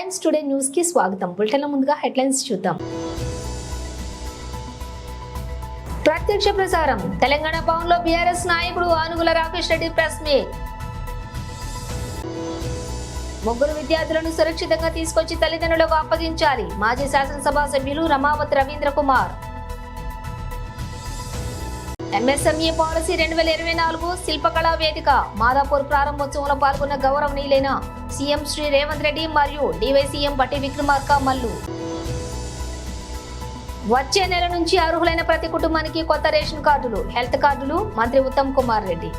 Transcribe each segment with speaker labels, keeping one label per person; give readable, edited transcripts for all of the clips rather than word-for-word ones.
Speaker 1: Times today news కి స్వాగతం. బులెటిన్ల ముందుగా హెడ్లైన్స్ చూద్దాం. ప్రత్యక్ష ప్రసారం. తెలంగాణ భవన్లో బీఆర్ఎస్ నాయకుడు ఆనుగుల రాకేష్ రెడ్డి ప్రెస్ మీట్. ముగ్గురు విద్యార్థులను సురక్షితంగా తీసుకొచ్చి తల్లిదండ్రులకు అప్పగించాలి. మాజీ శాసనసభ సభ్యులు రమావత్ రవీంద్ర కుమార్. ఎంఎస్ఎంఈ పాలసీ 2024 శిల్పకళా వేదిక మాదాపూర్ ప్రారంభోత్సవంలో పాల్గొన్న గౌరవనీయులైన సీఎం శ్రీ రేవంత్ రెడ్డి మరియు డివైసీఎం బట్టి విక్రమార్క మల్లు. వచ్చే నెల నుంచి అర్హులైన ప్రతి కుటుంబానికి కొత్త రేషన్ కార్డులు, హెల్త్ కార్డులు మంత్రి ఉత్తమ్ కుమార్ రెడ్డి.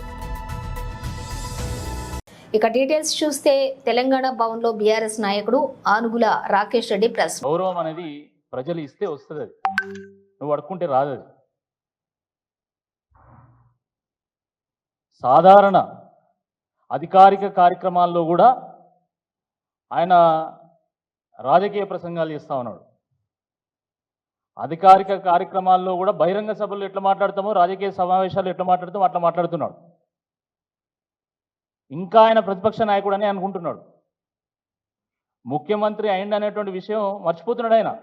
Speaker 1: ఇక డీటెయిల్స్ చూస్తే తెలంగాణ భవన్లో బీఆర్ఎస్ నాయకుడు ఆనుగుల రాకేష్ రెడ్డి ప్రెస్.
Speaker 2: గౌరవం అనేది ప్రజలు ఇస్తే వస్తుంది, అది నువ్వు అడుక్కుంటే రాదు. అది సాధారణ అధికారిక కార్యక్రమాల్లో కూడా ఆయన రాజకీయ ప్రసంగాలు చేస్తూ ఉన్నాడు. అధికారిక కార్యక్రమాల్లో కూడా బహిరంగ సభల్లో ఎట్లా మాట్లాడతామో, రాజకీయ సమావేశాలు ఎట్లా మాట్లాడతామో అట్లా మాట్లాడుతున్నాడు. ఇంకా ఆయన ప్రతిపక్ష నాయకుడు అని అనుకుంటున్నాడు. ముఖ్యమంత్రి అయింది అనేటువంటి విషయం మర్చిపోతున్నాడు. ఆయన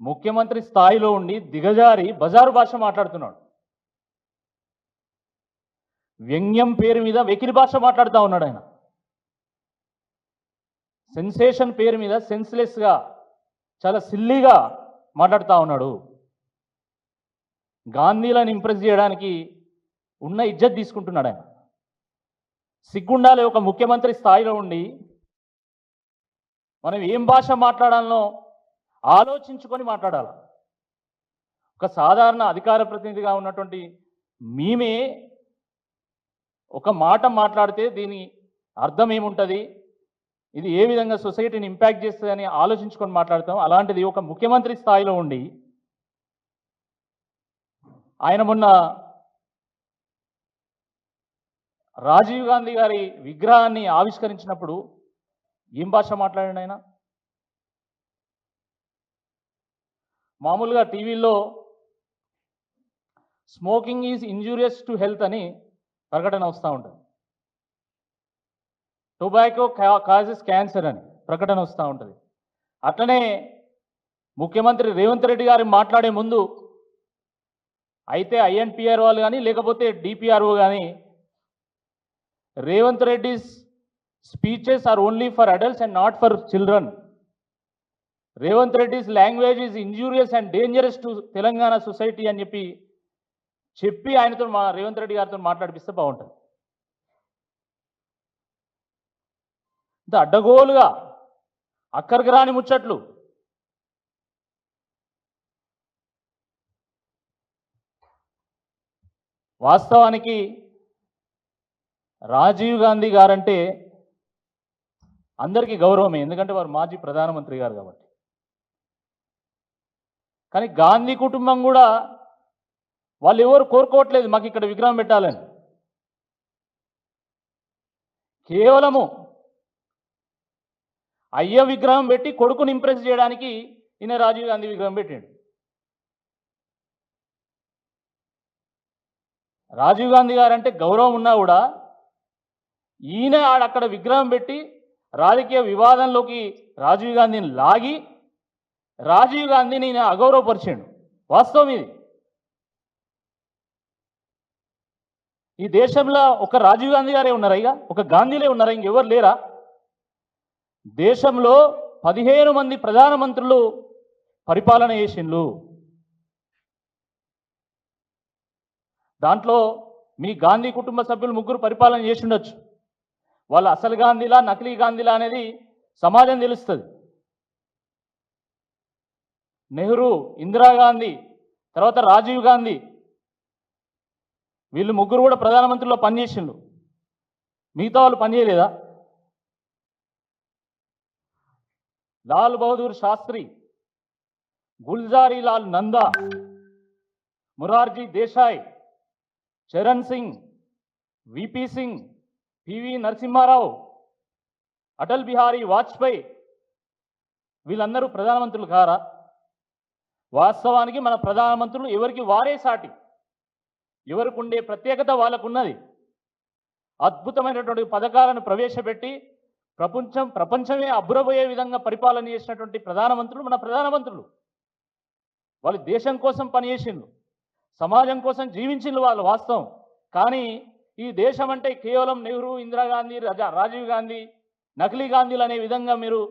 Speaker 2: ముఖ్యమంత్రి స్థాయిలో ఉండి దిగజారి బజారు భాష మాట్లాడుతున్నాడు. వ్యంగ్యం పేరు మీద వెకిలి భాష మాట్లాడుతూ ఉన్నాడు. ఆయన సెన్సేషన్ పేరు మీద సెన్స్లెస్గా, చాలా సిల్లీగా మాట్లాడుతూ ఉన్నాడు. గాంధీలను ఇంప్రెస్ చేయడానికి ఉన్న ఇజ్జత్ తీసుకుంటున్నాడు. ఆయన సిగ్గుండాలి. ఒక ముఖ్యమంత్రి స్థాయిలో ఉండి మనం ఏం భాష మాట్లాడాలనో ఆలోచించుకొని మాట్లాడాలి. ఒక సాధారణ అధికార ప్రతినిధిగా ఉన్నటువంటి మేమే ఒక మాట మాట్లాడితే దీని అర్థం ఏముంటుంది, ఇది ఏ విధంగా సొసైటీని ఇంపాక్ట్ చేస్తుంది అని ఆలోచించుకొని మాట్లాడతాం. అలాంటిది ఒక ముఖ్యమంత్రి స్థాయిలో ఉండి ఆయన మొన్న రాజీవ్ గాంధీ గారి విగ్రహాన్ని ఆవిష్కరించినప్పుడు ఏం భాష మాట్లాడాడు ఆయన? మామూలుగా టీవీల్లో smoking is injurious to health అని ప్రకటన వస్తూ ఉంటుంది. టొబాకో కాజెస్ క్యాన్సర్ అని ప్రకటన వస్తూ ఉంటుంది. అట్లనే ముఖ్యమంత్రి రేవంత్ రెడ్డి గారు మాట్లాడే ముందు అయితే ఐఎన్పిఆర్ వాళ్ళు కానీ లేకపోతే డిపిఆర్ఓ కానీ Revanth Reddy's speeches are only for adults and not for children. Revanth Reddy's language is injurious and dangerous to Telangana society అని చెప్పి ఆయనతో రేవంత్ రెడ్డి గారితో మాట్లాడిపిస్తే బాగుంటుంది. ఇంత అడ్డగోలుగా అక్కడికి రాని ముచ్చట్లు. వాస్తవానికి రాజీవ్ గాంధీ గారంటే అందరికీ గౌరవమే, ఎందుకంటే వారు మాజీ ప్రధానమంత్రి గారు కాబట్టి. కానీ గాంధీ కుటుంబం కూడా వాళ్ళు ఎవరు కోరుకోవట్లేదు మాకు ఇక్కడ విగ్రహం పెట్టాలని. కేవలము అయ్య విగ్రహం పెట్టి కొడుకుని ఇంప్రెస్ చేయడానికి ఈయన రాజీవ్ గాంధీ విగ్రహం పెట్టాడు. రాజీవ్ గాంధీ గారు అంటే గౌరవం ఉన్నా కూడా ఈయన అక్కడ విగ్రహం పెట్టి రాజకీయ వివాదంలోకి రాజీవ్ గాంధీని లాగి రాజీవ్ గాంధీని ఈయన అగౌరవపరిచాడు. వాస్తవం ఇది. ఈ దేశంలో ఒక రాజీవ్ గాంధీ గారే ఉన్నారా? ఇక ఒక గాంధీలే ఉన్నారా? ఇంకెవరు లేరా? దేశంలో 15 మంది ప్రధానమంత్రులు పరిపాలన చేసిండ్రు. దాంట్లో మీ గాంధీ కుటుంబ సభ్యులు 3 పరిపాలన చేసి ఉండొచ్చు. వాళ్ళు అసలు గాంధీలా నకిలీ గాంధీలా అనేది సమాజం తెలుస్తుంది. నెహ్రూ, ఇందిరాగాంధీ, తర్వాత రాజీవ్ గాంధీ, వీళ్ళు 3 కూడా ప్రధానమంత్రిలో పనిచేసిండ్రు. మిగతా వాళ్ళు పనిచేయలేదా? లాల్ బహదూర్ శాస్త్రి, గుల్జారీ లాల్ నందా, మురార్జీ దేశాయ్, చరణ్ సింగ్, విపి సింగ్, పివి నరసింహారావు, అటల్ బిహారీ వాజ్పేయి, వీళ్ళందరూ ప్రధానమంత్రులు కారా? వాస్తవానికి మన ప్రధానమంత్రులు ఎవరికి వారే సాటి. ఎవరికి ఉండే ప్రత్యేకత వాళ్ళకున్నది. అద్భుతమైనటువంటి పథకాలను ప్రవేశపెట్టి ప్రపంచమే అబ్బురబోయే విధంగా పరిపాలన చేసినటువంటి ప్రధానమంత్రులు మన ప్రధానమంత్రులు. వాళ్ళు దేశం కోసం పనిచేసిండ్రు, సమాజం కోసం జీవించిండ్రు వాళ్ళు వాస్తవం. కానీ ఈ దేశం అంటే కేవలం నెహ్రూ, ఇందిరాగాంధీ, రాజీవ్ గాంధీ, నకిలీ గాంధీలు అనే విధంగా మీరు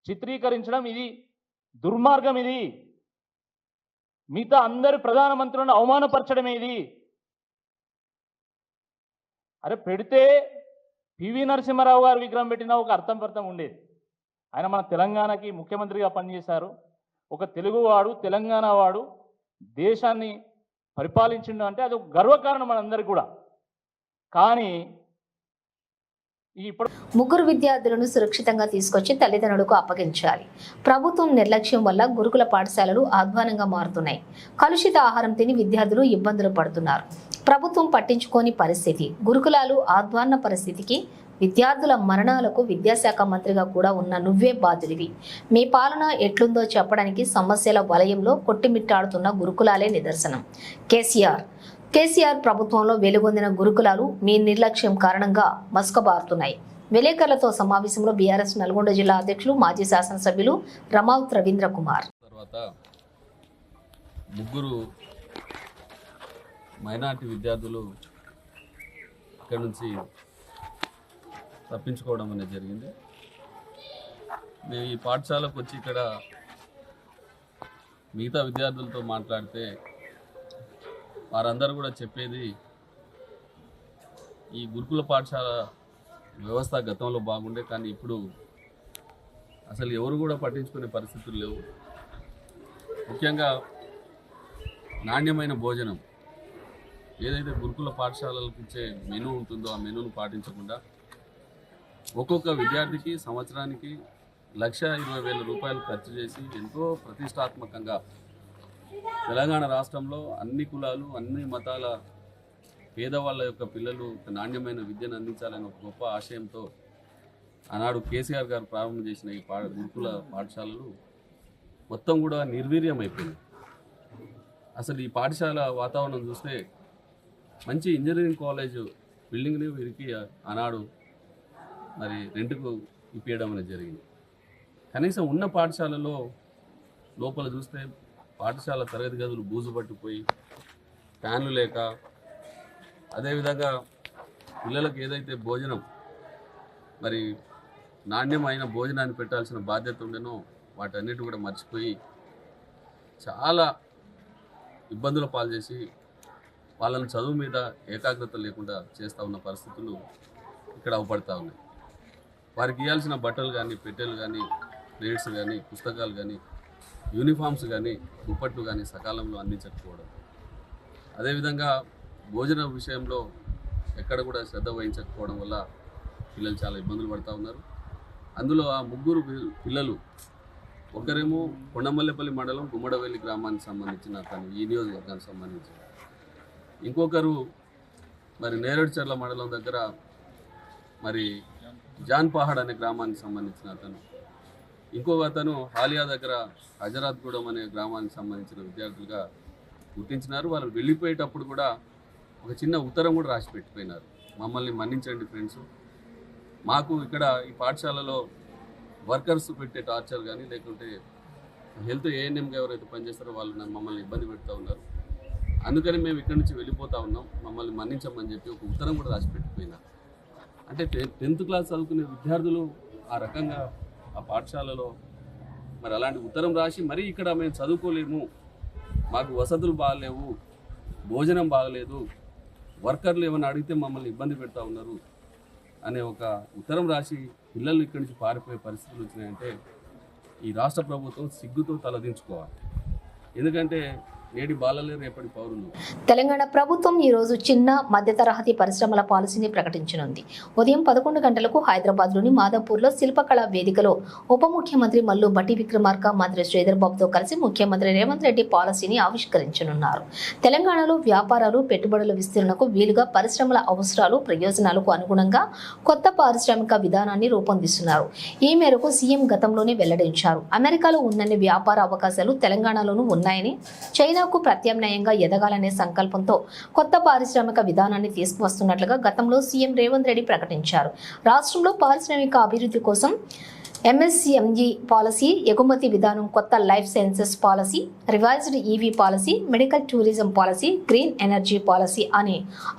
Speaker 2: చిత్రీకరించడం ఇది దుర్మార్గం. ఇది మిగతా అందరి ప్రధానమంత్రులను అవమానపరచడమే ఇది. అరే పెడితే పివి నరసింహారావు గారు విగ్రహం పెట్టినా ఒక అర్థం ఉండేది. ఆయన మన తెలంగాణకి ముఖ్యమంత్రిగా పనిచేశారు. ఒక తెలుగువాడు, తెలంగాణ వాడు దేశాన్ని పరిపాలించిండు అంటే అది ఒక గర్వకారణం మనందరికీ కూడా. కానీ ఇప్పుడు
Speaker 1: ముగ్గురు విద్యార్థులను సురక్షితంగా తీసుకొచ్చి తల్లిదండ్రులకు అప్పగించాలి. ప్రభుత్వం నిర్లక్ష్యం వల్ల గురుకుల పాఠశాలలు అధ్వానంగా మారుతున్నాయి. కలుషిత ఆహారం తిని విద్యార్థులు ఇబ్బందులు పడుతున్నారు. ప్రభుత్వం పట్టించుకోని పరిస్థితి. గురుకులాలు అధ్వాన్న పరిస్థితికి, విద్యార్థుల మరణాలకు విద్యాశాఖ మంత్రిగా కూడా ఉన్న నువ్వే బాధ్యుడివి. మీ పాలన ఎట్లుందో చెప్పడానికి సమస్యల వలయంలో కొట్టిమిట్టాడుతున్న గురుకులాలే నిదర్శనం. కేసీఆర్ ప్రభుత్వంలో వెలుగొందిన గురుకులాలు మీ నిర్లక్ష్యం కారణంగా మసకబారుతున్నాయి. విలేకరులతో సమావేశంలో బీఆర్ఎస్ నల్గొండ జిల్లా అధ్యక్షులు మాజీ శాసనసభ్యులు రమౌత్ రవీంద్ర కుమార్.
Speaker 3: తర్వాత ముగ్గురు మైనార్టీ విద్యార్థులు ఇక్కడ నుంచి తప్పించుకోవడం అనేది జరిగింది. మేము ఈ పాఠశాలకు వచ్చి ఇక్కడ మిగతా విద్యార్థులతో మాట్లాడితే వారందరూ కూడా చెప్పేది ఈ గురుకుల పాఠశాల వ్యవస్థ గతంలో బాగుండే, కానీ ఇప్పుడు అసలు ఎవరు కూడా పట్టించుకునే పరిస్థితులు లేవు. ముఖ్యంగా నాణ్యమైన భోజనం ఏదైతే గురుకుల పాఠశాలలకు ఇచ్చే మెనూ ఉంటుందో ఆ మెనూను పాటించకుండా ఒక్కొక్క విద్యార్థికి సంవత్సరానికి 1,20,000 రూపాయలు ఖర్చు చేసి ఎంతో ప్రతిష్టాత్మకంగా తెలంగాణ రాష్ట్రంలో అన్ని కులాలు, అన్ని మతాల పేదవాళ్ళ యొక్క పిల్లలు నాణ్యమైన విద్యను అందించాలనే ఒక గొప్ప ఆశయంతో ఆనాడు కేసీఆర్ గారు ప్రారంభం చేసిన ఈ గురుకుల పాఠశాలలు మొత్తం కూడా నిర్వీర్యం అయిపోయింది. అసలు ఈ పాఠశాల వాతావరణం చూస్తే మంచి ఇంజనీరింగ్ కాలేజ్ బిల్డింగ్ని వీరికి ఆనాడు మరి రెంట్కు ఇప్పించడం అనేది జరిగింది. కనీసం ఉన్న పాఠశాలలో లోపల చూస్తే పాఠశాల తరగతి గదులు బూజు పట్టిపోయి ఫ్యాన్లు లేక, అదేవిధంగా పిల్లలకు ఏదైతే భోజనం మరి నాణ్యమైన భోజనాన్ని పెట్టాల్సిన బాధ్యత ఉండేనో వాటన్నిటి కూడా మర్చిపోయి చాలా ఇబ్బందుల పాలు చేసి వాళ్ళని చదువు మీద ఏకాగ్రత లేకుండా చేస్తూ ఉన్న పరిస్థితులు ఇక్కడ అవపడతా ఉన్నాయి. వారికి ఇవ్వాల్సిన బట్టలు కానీ, పెట్టెలు కానీ, ప్లేట్స్ కానీ, పుస్తకాలు కానీ, యూనిఫామ్స్ కానీ, దుప్పట్లు కానీ సకాలంలో అందించకపోవడం, అదేవిధంగా భోజన విషయంలో ఎక్కడ కూడా శ్రద్ధ వహించకపోవడం వల్ల పిల్లలు చాలా ఇబ్బందులు పడుతూ ఉన్నారు. అందులో ఆ ముగ్గురు పిల్లలు, ఒకరేమో కొండమల్లెపల్లి మండలం గుమ్మడవెల్లి గ్రామానికి సంబంధించిన తను, ఈ నియోజకవర్గానికి సంబంధించిన, ఇంకొకరు మరి నేరేడుచర్ల మండలం దగ్గర మరి జాన్పహాడ్ అనే గ్రామానికి సంబంధించిన అతను, ఇంకొక అతను హాలియా దగ్గర హజరాత్గూడెం అనే గ్రామానికి సంబంధించిన విద్యార్థులుగా గుర్తించినారు. వాళ్ళు వెళ్ళిపోయేటప్పుడు కూడా ఒక చిన్న ఉత్తరం కూడా రాసి పెట్టిపోయినారు. మమ్మల్ని మన్నించండి ఫ్రెండ్స్, మాకు ఇక్కడ ఈ పాఠశాలలో వర్కర్స్ పెట్టే టార్చర్ కానీ, లేకుంటే హెల్త్ ఏఎన్ఎంగా ఎవరైతే పనిచేస్తారో వాళ్ళు మమ్మల్ని ఇబ్బంది పెడుతూ ఉన్నారు, అందుకని మేము ఇక్కడి నుంచి వెళ్ళిపోతూ ఉన్నాం, మమ్మల్ని మన్నించమని చెప్పి ఒక ఉత్తరం కూడా రాసి పెట్టిపోయినారు. అంటే 10th క్లాస్ చదువుకునే విద్యార్థులు ఆ రకంగా ఆ పాఠశాలలో మరి అలాంటి ఉత్తరం రాసి, మరీ ఇక్కడ మేము చదువుకోలేము, మాకు వసతులు బాగలేవు, భోజనం బాగలేదు, వర్కర్లు ఏమైనా అడిగితే మమ్మల్ని ఇబ్బంది పెడతా ఉన్నారు అనే ఒక ఉత్తరం రాసి పిల్లలు ఇక్కడి నుంచి పారిపోయే పరిస్థితులు వచ్చినాయంటే ఈ రాష్ట్ర ప్రభుత్వం సిగ్గుతో తలదించుకోవాలి. ఎందుకంటే నేటి బాలలే రేపటి పౌరులు.
Speaker 1: తెలంగాణ ప్రభుత్వం ఈ రోజు చిన్న మధ్య తరహతి పరిశ్రమల పాలసీని ప్రకటించనుంది. ఉదయం 11 గంటలకు హైదరాబాద్లోని మాదాపూర్లో శిల్పకళా వేదికలో ఉప ముఖ్యమంత్రి మల్లు భట్టి విక్రమార్క, మంత్రి శ్రీధర్ బాబుతో కలిసి ముఖ్యమంత్రి రేవంత్ రెడ్డి పాలసీని ఆవిష్కరించనున్నారు. తెలంగాణలో వ్యాపారాలు, పెట్టుబడుల విస్తరణకు వీలుగా పరిశ్రమల అవసరాలు, ప్రయోజనాలకు అనుగుణంగా కొత్త పారిశ్రామిక విధానాన్ని రూపొందిస్తున్నారు. ఈ మేరకు సీఎం గతంలోనే వెల్లడించారు. అమెరికాలో ఉన్నన్ని వ్యాపార అవకాశాలు తెలంగాణలోనూ ఉన్నాయని, చైనా చైనాకు ప్రత్యామ్నాయంగా ఎదగాలనే సంకల్పంతో కొత్త పారిశ్రామిక విధానాన్ని తీసుకువస్తున్నట్లుగా గతంలో సీఎం రేవంత్ రెడ్డి ప్రకటించారు. రాష్ట్రంలో పారిశ్రామిక అభివృద్ధి కోసం MSME పాలసీ, ఎగుమతి విధానం, కొత్త life sciences policy, revised EV policy, medical tourism policy, green energy policy అనే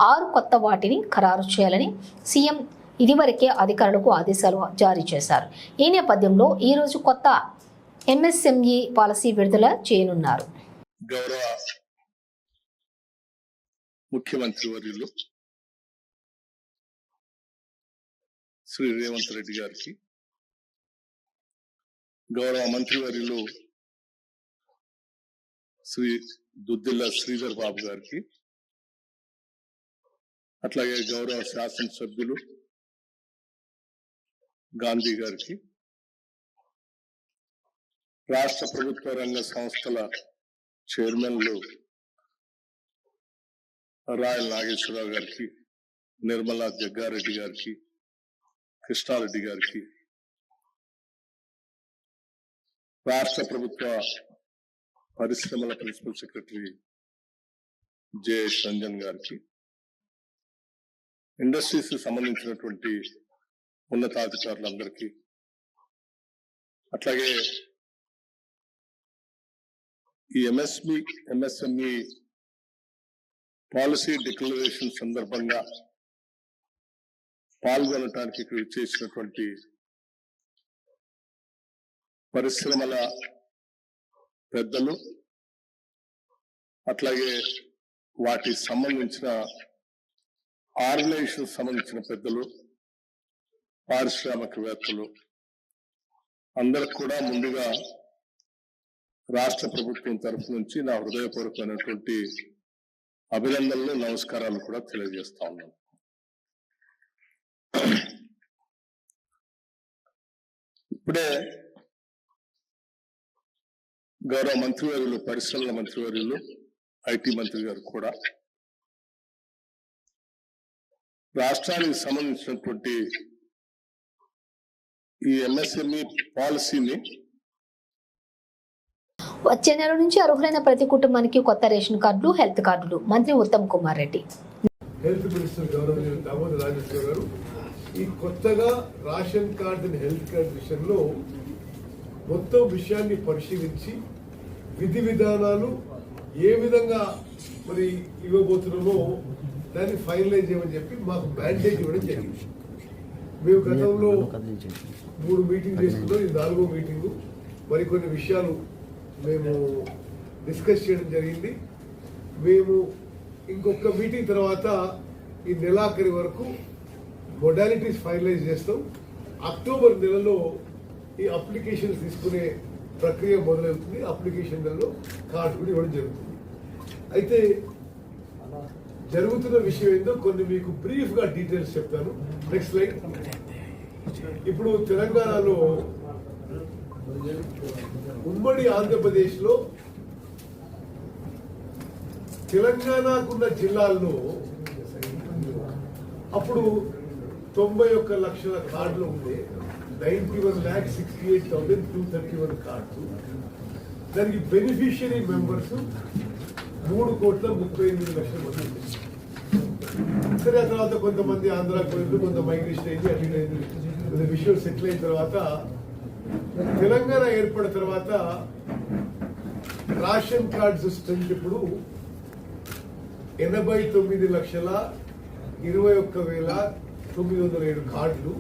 Speaker 1: 6 కొత్త వాటిని ఖరారు చేయాలని సీఎం ఇదివరకే అధికారులకు ఆదేశాలు జారీ చేశారు. ఈ నేపథ్యంలో ఈ రోజు కొత్త MSME పాలసీ విడుదల చేయనున్నారు.
Speaker 4: గౌరవ ముఖ్యమంత్రి వర్యులు శ్రీ రేవంత్ రెడ్డి గారికి, గౌరవ మంత్రివర్యులు శ్రీ దుద్దిల్ల శ్రీధర్ బాబు గారికి, అట్లాగే గౌరవ శాసనసభ్యులు గాంధీ గారికి, రాష్ట్ర ప్రభుత్వ రంగ సంస్థల చైర్మన్లు రాయల్ నాగేశ్వరరావు గారికి, నిర్మలా జగ్గారెడ్డి గారికి, కృష్ణారెడ్డి గారికి, రాష్ట్ర ప్రభుత్వ పరిశ్రమల ప్రిన్సిపల్ సెక్రటరీ జేఎస్ రంజన్ గారికి, ఇండస్ట్రీస్ సంబంధించినటువంటి ఉన్నతాధికారులందరికీ, అట్లాగే ఈ MSME పాలసీ డిక్లరేషన్ సందర్భంగా పాల్గొనడానికి ఇక్కడ చేసినటువంటి పరిశ్రమల పెద్దలు, అట్లాగే వాటి సంబంధించిన ఆర్గనైజేషన్ సంబంధించిన పెద్దలు, పారిశ్రామికవేత్తలు అందరికి కూడా ముందుగా రాష్ట్ర ప్రభుత్వం తరఫు నుంచి నా హృదయపూర్వకమైనటువంటి అభినందనలు, నమస్కారాలు కూడా తెలియజేస్తా ఉన్నాను. ఇప్పుడే గౌరవ మంత్రివర్యులు, పరిశ్రమల మంత్రివర్యులు, ఐటీ మంత్రి గారు కూడా రాష్ట్రానికి సంబంధించినటువంటి ఈ MSME పాలసీని
Speaker 1: వచ్చే నెల నుంచి అర్హులైన ప్రతి కుటుంబానికి కొత్త రేషన్ కార్డులు, హెల్త్ కార్డులు మంత్రి ఉత్తమ్ కుమార్ రెడ్డి.
Speaker 5: హెల్త్ మినిస్టర్ గౌరవనీయులు దామోదర్ రాజేశ్వర గారు ఈ కొత్తగా ration card and health card విషయంలో మొత్తం విషయాన్ని పరిశీలించి విధి విధానాలు ఏ విధంగా మరి ఇవ్వబోతున్నామో దాన్ని ఫైనలైజ్ చేయమని చెప్పి మాకు మ్యాండేట్ ఇవ్వడం జరిగింది. మేము గతంలో 3 మీటింగ్ చేస్తున్నాం, ఇది 4వ మీటింగు. మరికొన్ని విషయాలు మేము డిస్కస్ చేయడం జరిగింది. మేము ఇంకొక మీటింగ్ తర్వాత ఈ నెలాఖరి వరకు మొడాలిటీస్ ఫైనలైజ్ చేస్తాం. అక్టోబర్ నెలలో ఈ అప్లికేషన్స్ తీసుకునే ప్రక్రియ మొదలవుతుంది. అప్లికేషన్ నెలలో కార్డు కూడా ఇవ్వడం జరుగుతుంది. అయితే జరుగుతున్న విషయం ఏందో కొన్ని మీకు బ్రీఫ్గా డీటెయిల్స్ చెప్తాను. Next slide. ఇప్పుడు తెలంగాణలో ఉమ్మడి ఆంధ్రప్రదేశ్లో తెలంగాణకున్న జిల్లాల్లో అప్పుడు 91 లక్షల కార్డులు ఉండే 91,68,231 కార్డు. దానికి బెనిఫిషియరీ మెంబర్స్ 3,38,00,000 మంది. సరే, ఆ తర్వాత కొంతమంది ఆంధ్రాకి పోయింది, కొంత మైగ్రేషన్ అయింది, అటు అయింది. కొంత విషయం సెటిల్ అయిన తర్వాత తెలంగాణ ఏర్పడిన తర్వాత రేషన్ కార్డ్స్ స్ట్రెంత్ ఇప్పుడు 89,21,907 కార్డులు.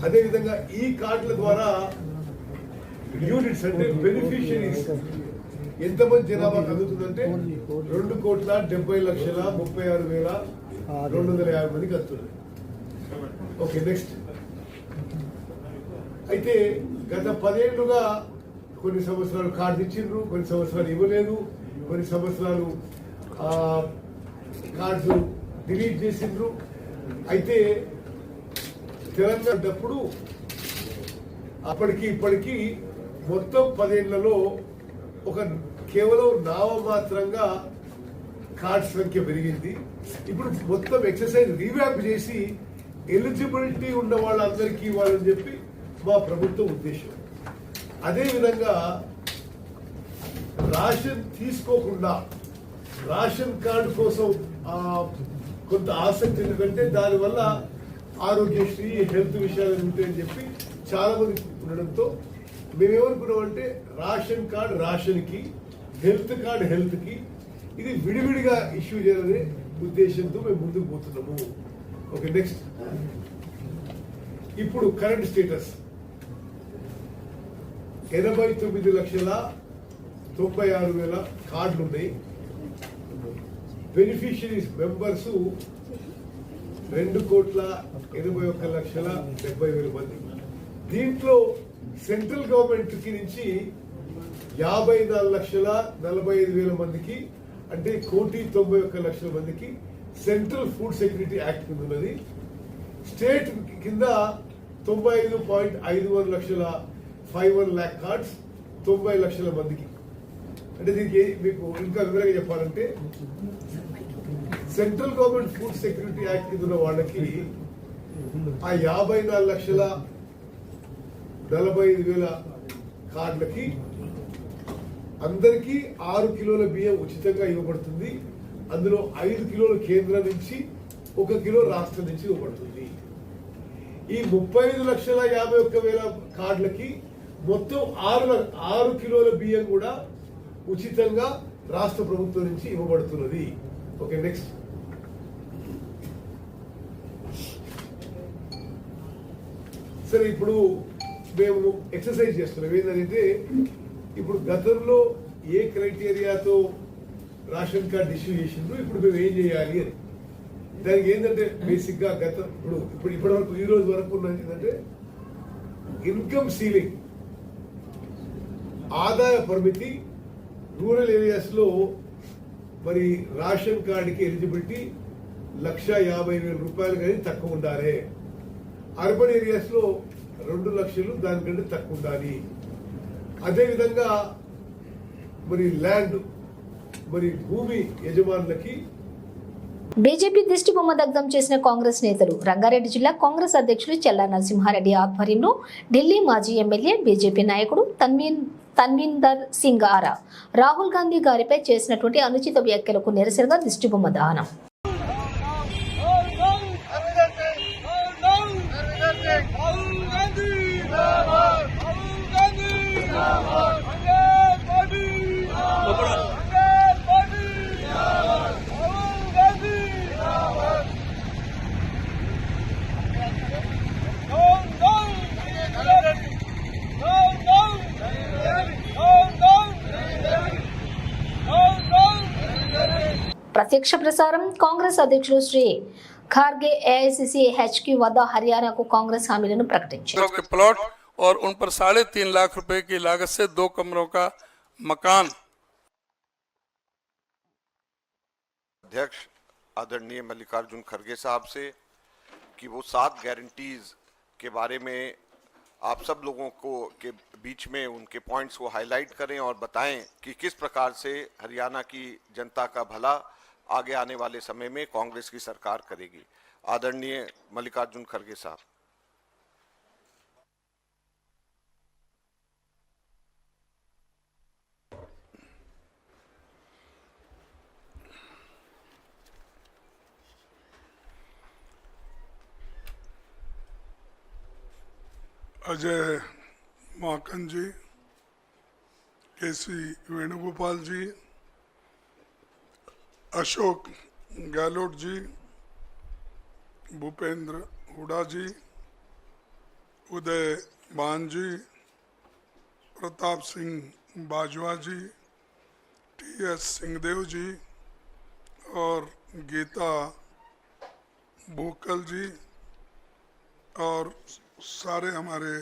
Speaker 5: అదేవిధంగా ఈ కార్డుల ద్వారా యూనిట్స్ అంటే బెనిఫిషియరీస్ ఎంతమంది జనాభా అందుతుందంటే 2,70,36,250 మందికి వస్తుంది. Okay, next. అయితే గత 10 ఏళ్లుగా కొన్ని సంవత్సరాలు కార్డు ఇచ్చిండ్రు, కొన్ని సంవత్సరాలు ఇవ్వలేదు, కొన్ని సంవత్సరాలు కార్డు డిలీట్ చేసిండ్రు. అయితే తెలంగాణప్పుడు అప్పటికి ఇప్పటికీ మొత్తం 10 ఏళ్లలో ఒక కేవలం నామమాత్రంగా కార్డ్స్ సంఖ్య పెరిగింది. ఇప్పుడు మొత్తం ఎక్సర్సైజ్ రీవ్యాంప్ చేసి ఎలిజిబిలిటీ ఉన్న వాళ్ళందరికీ ఇవ్వాలని చెప్పి మా ప్రభుత్వ ఉద్దేశం. అదేవిధంగా రేషన్ తీసుకోకుండా రేషన్ కార్డు కోసం కొంత ఆసక్తి, ఎందుకంటే దానివల్ల ఆరోగ్యశ్రీ హెల్త్ విషయాలు ఉంటాయని చెప్పి చాలా మంది ఉండడంతో మేమేమనుకున్నామంటే రేషన్ కార్డు రేషన్కి, హెల్త్ కార్డు హెల్త్కి, ఇది విడివిడిగా ఇష్యూ చేయాలనే ఉద్దేశంతో మేము ముందుకు పోతున్నాము. Okay, next. ఇప్పుడు కరెంట్ స్టేటస్ 89,96,000 కార్డులు ఉన్నాయి. బెనిఫిషరీస్ మెంబర్స్ 2,81,70,000 మంది. దీంట్లో సెంట్రల్ గవర్నమెంట్ కి నుంచి 54,45,000 మందికి, అంటే 1,91,00,000 మందికి సెంట్రల్ ఫుడ్ సెక్యూరిటీ యాక్ట్ కింద ఉన్నది. స్టేట్ కింద 95,51 lakh కార్డ్స్ 90 లక్షల మందికి. అంటే దీనికి మీకు ఇంకా వివరంగా చెప్పాలంటే central government food security act కింద ఉన్న వాళ్ళకి ఆ 54,45,000 కార్డులకి అందరికీ 6 కిలోల బియ్యం ఉచితంగా ఇవ్వబడుతుంది. అందులో 5 కిలోల కేంద్రం నుంచి 1 కిలో రాష్ట్రం నుంచి ఇవ్వబడుతుంది. ఈ 35,51,000 కార్డులకి మొత్తం 6 కిలోల బియ్యం కూడా ఉచితంగా రాష్ట్ర ప్రభుత్వం నుంచి ఇవ్వబడుతున్నది. Okay, next. సరే, ఇప్పుడు మేము ఎక్సర్సైజ్ చేస్తున్నాం. ఏంటంటే ఇప్పుడు గతంలో ఏ క్రైటీరియాతో రేషన్ కార్డు ఇష్యూ చేసిండ్రు, ఇప్పుడు మేము ఏం చేయాలి అని. దానికి ఏంటంటే బేసిక్ గా ఇప్పటి వరకు ఈ రోజు వరకు ఉన్నది ఏంటంటే ఇన్కమ్ సీలింగ్, ఆదాయ పరిమితి. రూరల్ ఏరియాస్ లో మరి రేషన్ కార్డుకి ఎలిజిబిలిటీ 1,50,000 రూపాయలు కానీ తక్కువ ఉండాలి. అర్బన్ ఏరియాస్ లో 2 లక్షలు దానికంటే తక్కువ ఉండాలి. అదేవిధంగా మరి ల్యాండ్, మరి భూమి యజమానులకి.
Speaker 1: బీజేపీ దిష్టి బొమ్మ దగ్ధం చేసిన కాంగ్రెస్ నేతలు. రంగారెడ్డి జిల్లా కాంగ్రెస్ అధ్యక్షులు చెల్లా నరసింహారెడ్డి ఆధ్వర్యంలో ఢిల్లీ మాజీ ఎమ్మెల్యే బీజేపీ నాయకుడు తన్వీందర్ సింగ్ ఆరా రాహుల్ గాంధీ గారిపై చేసినటువంటి అనుచిత వ్యాఖ్యలకు నిరసనగా దిష్టి బొమ్మ దహనం. ప్రత్యక్ష ప్రసారం. కాంగ్రెస్ అధ్యక్షులు శ్రీ ఖార్గే ఏఐసిసి హెచ్క్యూ వద్ద హర్యానాకు కాంగ్రెస్ హామీలను ప్రకటించారు.
Speaker 6: प्लॉट और उन पर 3.5 लाख रुपए की लागत से 2 कमरों का मकान।
Speaker 7: अध्यक्ष आदरणीय मल्लिकार्जुन खड़गे साहब से कि वो 7 गारंटीज के बारे में आप सब लोगों को के बीच में उनके पॉइंट्स को हाईलाइट करें और बताएं कि किस प्रकार से हरियाणा की जनता का भला आगे आने वाले समय में कांग्रेस की सरकार करेगी। आदरणीय मल्लिकार्जुन खड़गे साहब।
Speaker 6: अजय माकन जी, केसी वेणुगोपाल जी, अशोक गहलोत जी, भूपेंद्र हुडा जी, उदय मान जी, प्रताप सिंह बाजवा जी, टीएस सिंहदेव जी और गीता भूकल जी और सारे हमारे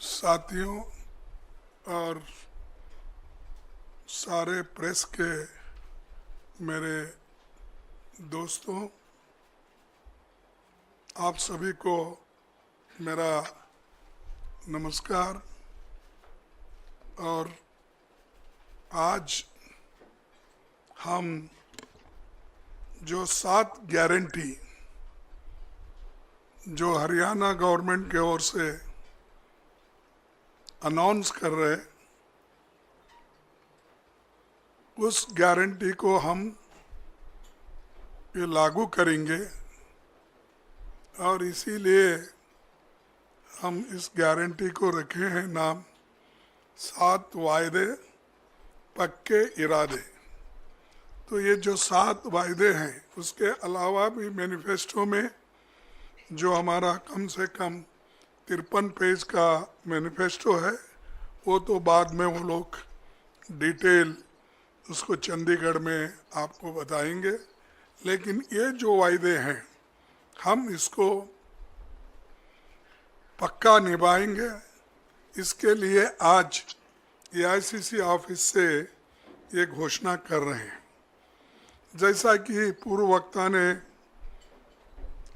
Speaker 6: साथियों और सारे प्रेस के मेरे दोस्तों, आप सभी को मेरा नमस्कार। और आज हम जो 7 गारंटी जो हरियाणा गवर्नमेंट के ओर से अनाउंस कर रहे,
Speaker 8: उस गारंटी को हम ये लागू करेंगे और इसीलिए हम इस गारंटी को रखे हैं नाम 7 वायदे पक्के इरादे। तो ये जो 7 वायदे हैं उसके अलावा भी मैनिफेस्टो में जो हमारा कम से कम 53 पेज का मैनिफेस्टो है वो तो बाद में वो लोग डिटेल उसको चंडीगढ़ में आपको बताएंगे, लेकिन ये जो वायदे हैं हम इसको पक्का निभाएंगे। इसके लिए आज AICC ऑफिस से ये घोषणा कर रहे हैं। जैसा कि पूर्व वक्ता ने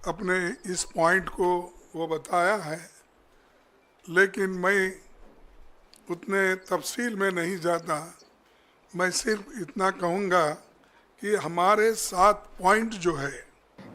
Speaker 8: अपने इस पॉइंट को वो बताया है, लेकिन मैं उतने तफसील में नहीं जाता। मैं सिर्फ इतना कहूँगा कि हमारे 7 पॉइंट जो है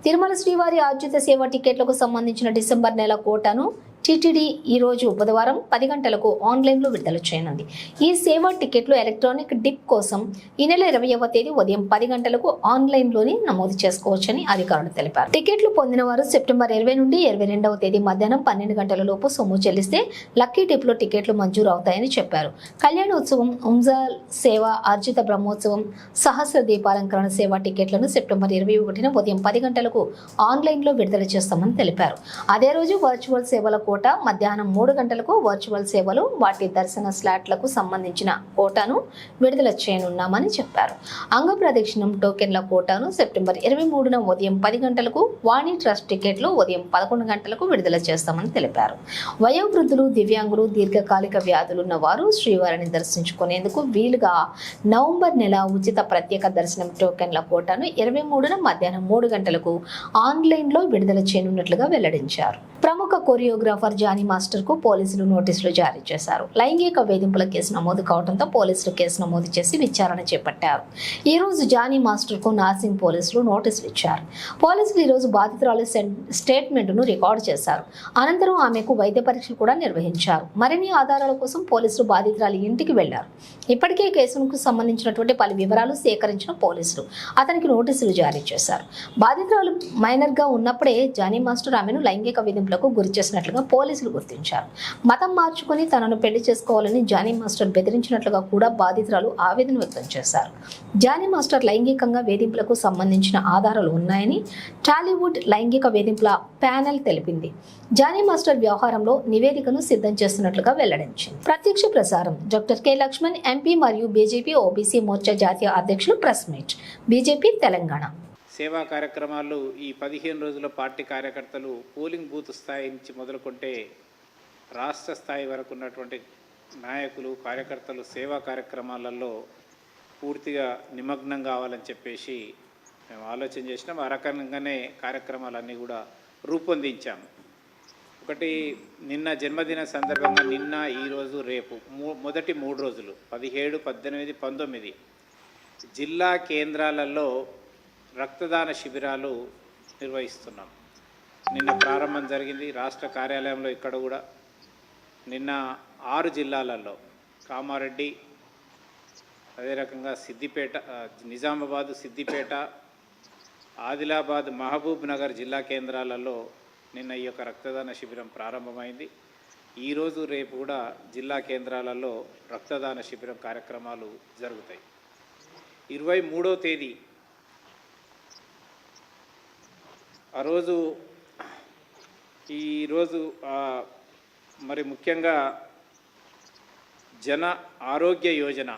Speaker 1: తిరుమల శ్రీవారి ఆర్జిత సేవ టికెట్లకు సంబంధించిన డిసెంబర్ నెల కోటాను టీటీడీ ఈ రోజు బుధవారం 10 గంటలకు ఆన్లైన్లో విడుదల చేయనుంది. ఈ సేవా టికెట్లు ఎలక్ట్రానిక్ డిప్ కోసం ఈ నెల 20వ తేదీ ఉదయం 10 గంటలకు ఆన్లైన్లోనే నమోదు చేసుకోవచ్చని అధికారులు తెలిపారు. టికెట్లు పొందిన వారు సెప్టెంబర్ 20 నుండి 22వ తేదీ మధ్యాహ్నం 12 గంటల లోపు సొమ్ము చెల్లిస్తే లక్కీ డిప్లో టికెట్లు మంజూరు అవుతాయని చెప్పారు. కళ్యాణోత్సవం, ఉంజాల్ సేవ, ఆర్జిత బ్రహ్మోత్సవం, సహస్ర దీపాలంకరణ సేవా టికెట్లను సెప్టెంబర్ 21న ఉదయం 10 గంటలకు ఆన్లైన్లో విడుదల చేస్తామని తెలిపారు. అదే రోజు వర్చువల్ సేవల కోట మధ్యాహ్నం 3 గంటలకు వర్చువల్ సేవలు వాటి దర్శన స్లాట్లకు సంబంధించిన కోటాను విడుదల చేయనున్నామని చెప్పారు. అంగ ప్రదక్షిణం టోకెన్ల కోటాను సెప్టెంబర్ 23న ఉదయం 10 గంటలకు, వాణి ట్రస్ట్ టికెట్లు ఉదయం 11 గంటలకు విడుదల చేస్తామని తెలిపారు. వయోవృద్ధులు, దివ్యాంగులు, దీర్ఘకాలిక వ్యాధులున్న వారు శ్రీవారిని దర్శించుకునేందుకు వీలుగా నవంబర్ నెల ఉచిత ప్రత్యేక దర్శనం టోకెన్ల కోటాను 23న మధ్యాహ్నం 3 గంటలకు ఆన్లైన్లో విడుదల చేయనున్నట్లుగా వెల్లడించారు. ప్రముఖ కొరియోగ్రాఫర్ జానీ మాస్టర్ కు పోలీసులు నోటీసులు జారీ చేశారు. లైంగిక వేధింపుల కేసు నమోదు కావడంతో పోలీసులు కేసు నమోదు చేసి విచారణ చేపట్టారు. ఈ రోజు జానీ మాస్టర్ కు నార్సింగ్ పోలీసులు నోటీసులు ఇచ్చారు. పోలీసులు ఈ రోజు బాధితురాలి స్టేట్మెంట్ ను రికార్డు చేశారు. అనంతరం ఆమెకు వైద్య పరీక్షలు కూడా నిర్వహించారు. మరిన్ని ఆధారాల కోసం పోలీసులు బాధితురాలి ఇంటికి వెళ్లారు. ఇప్పటికే కేసుకు సంబంధించినటువంటి పలు వివరాలు సేకరించిన పోలీసులు అతనికి నోటీసులు జారీ చేశారు. బాధితురాలు మైనర్ గా ఉన్నప్పుడే జానీ మాస్టర్ ఆమెను లైంగిక వేధింపులకు గురి చేసినట్లుగా పోలీసులు గుర్తించారు. మతం మార్చుకుని తనను పెళ్లి చేసుకోవాలని జానీ మాస్టర్ బెదిరించినట్లుగా కూడా బాధితురాలు ఆవేదన వ్యక్తం చేశారు. జానీ మాస్టర్ లైంగికంగా వేధింపులకు సంబంధించిన ఆధారాలు ఉన్నాయని టాలీవుడ్ లైంగిక వేధింపుల ప్యానెల్ తెలిపింది. జానీ మాస్టర్ వ్యవహారంలో నివేదికను సిద్ధం చేస్తున్నట్లుగా వెల్లడించింది. ప్రత్యక్ష ప్రసారం. డాక్టర్ కె లక్ష్మణ్ ఎంపీ మరియు బీజేపీ ఓబీసీ మోర్చా జాతీయ అధ్యక్షులు ప్రెస్ మీట్. బీజేపీ తెలంగాణ.
Speaker 9: సేవా కార్యక్రమాలు ఈ 15 రోజుల పార్టీ కార్యకర్తలు పోలింగ్ బూత్ స్థాయి నుంచి మొదలుకుంటే రాష్ట్ర స్థాయి వరకు ఉన్నటువంటి నాయకులు, కార్యకర్తలు సేవా కార్యక్రమాలలో పూర్తిగా నిమగ్నం కావాలని చెప్పేసి మేము ఆలోచన చేసినాం. ఆ రకంగానే కార్యక్రమాలన్నీ కూడా రూపొందించాము. ఒకటి, నిన్న జన్మదిన సందర్భంగా నిన్న, ఈరోజు, రేపు మొదటి 3 రోజులు 17, 18, 19 జిల్లా కేంద్రాలలో రక్తదాన శిబిరాలు నిర్వహిస్తున్నాం. నిన్న ప్రారంభం జరిగింది రాష్ట్ర కార్యాలయంలో. ఇక్కడ కూడా నిన్న 6 జిల్లాలలో కామారెడ్డి, అదే రకంగా సిద్దిపేట, నిజామాబాద్, సిద్దిపేట, ఆదిలాబాద్, మహబూబ్ నగర్ జిల్లా కేంద్రాలలో నిన్న ఈ యొక్క రక్తదాన శిబిరం ప్రారంభమైంది. ఈరోజు, రేపు కూడా జిల్లా కేంద్రాలలో రక్తదాన శిబిరం కార్యక్రమాలు జరుగుతాయి. 23వ తేదీ ఆ రోజు, ఈరోజు మరి ముఖ్యంగా జన ఆరోగ్య యోజన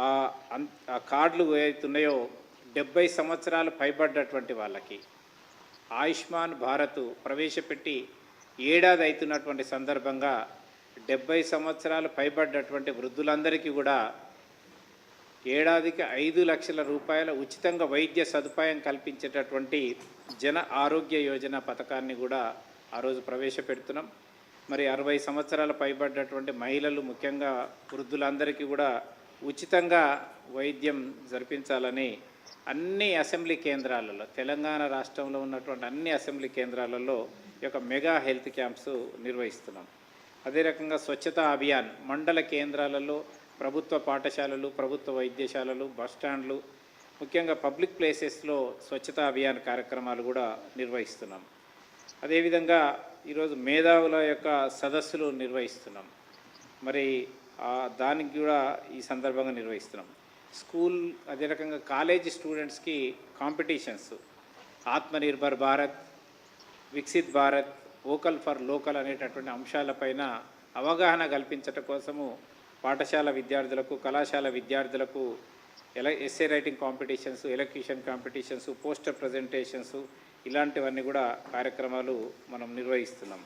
Speaker 9: ఆ కార్డులు ఏవైతున్నాయో 70 సంవత్సరాలు పైబడ్డటువంటి వాళ్ళకి ఆయుష్మాన్ భారత్ ప్రవేశపెట్టి ఏడాది అవుతున్నటువంటి సందర్భంగా 70 సంవత్సరాలు పైబడ్డటువంటి వృద్ధులందరికీ కూడా ఏడాదికి 5 లక్షల రూపాయల ఉచితంగా వైద్య సదుపాయం కల్పించేటటువంటి జన ఆరోగ్య యోజన పథకాన్ని కూడా ఆ రోజు ప్రవేశపెడుతున్నాం. మరి 60 సంవత్సరాల పైబడ్డటువంటి మహిళలు, ముఖ్యంగా వృద్ధులందరికీ కూడా ఉచితంగా వైద్యం జరిపించాలని అన్ని అసెంబ్లీ కేంద్రాలలో, తెలంగాణ రాష్ట్రంలో ఉన్నటువంటి అన్ని అసెంబ్లీ కేంద్రాలలో ఈ యొక్క మెగా హెల్త్ క్యాంప్స్ నిర్వహిస్తున్నాం. అదే రకంగా స్వచ్ఛతా అభియాన్ మండల కేంద్రాలలో ప్రభుత్వ పాఠశాలలు, ప్రభుత్వ వైద్యశాలలు, బస్టాండ్లు, ముఖ్యంగా పబ్లిక్ ప్లేసెస్లో స్వచ్ఛతా అభియాన్ కార్యక్రమాలు కూడా నిర్వహిస్తున్నాం. అదేవిధంగా ఈరోజు మేధావుల యొక్క సదస్సులు నిర్వహిస్తున్నాం. మరి దానికి కూడా ఈ సందర్భంగా నిర్వహిస్తున్నాం. స్కూల్ అదే రకంగా కాలేజీ స్టూడెంట్స్కి competitions, Atmanirbhar Bharat, Viksit Bharat, vocal for local అనేటటువంటి అంశాలపైన అవగాహన కల్పించటం కోసము పాఠశాల విద్యార్థులకు, కళాశాల విద్యార్థులకు essay writing competitions, elocution competitions, poster presentations ఇలాంటివన్నీ కూడా కార్యక్రమాలు మనం నిర్వహిస్తున్నాం.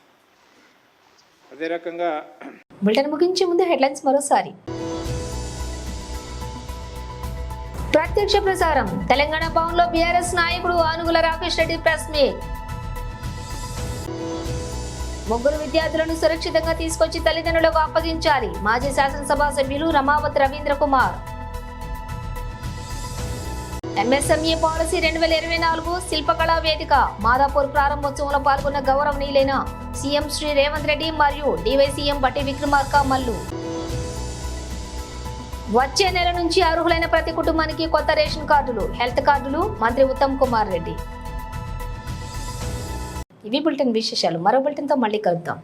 Speaker 9: అదే రకంగా
Speaker 1: బులెటిన్ ముగించే ముందు హెడ్లైన్స్ మరోసారి. ప్రత్యక్ష ప్రసారం. తెలంగాణ భవన్లో బీఆర్ఎస్ నాయకుడు ఆనుగుల రాకేష్ రెడ్డి ప్రెస్ మీట్. ముగ్గురు విద్యార్థులను సురక్షితంగా తీసుకొచ్చి తల్లిదండ్రులకు అప్పగించాలి. మాజీ శాసనసభ సభ్యులు రమావత్ రవీంద్ర కుమార్. ఎంఎస్ఎంఈ పాలసీ 2024 శిల్పకళా వేదిక మాదాపూర్ ప్రారంభోత్సవంలో పాల్గొన్న గౌరవనీయులైన సీఎం శ్రీ రేవంత్ రెడ్డి మరియు డివైసీఎం బట్టి విక్రమార్క మల్లు. వచ్చే నెల నుంచి అర్హులైన ప్రతి కుటుంబానికి కొత్త రేషన్ కార్డులు, హెల్త్ కార్డులు మంత్రి ఉత్తమ్ కుమార్ రెడ్డి. ఇవి బులెటిన్ విశేషాలు. మరో బులెటిన్తో మళ్ళీ కలుద్దాం.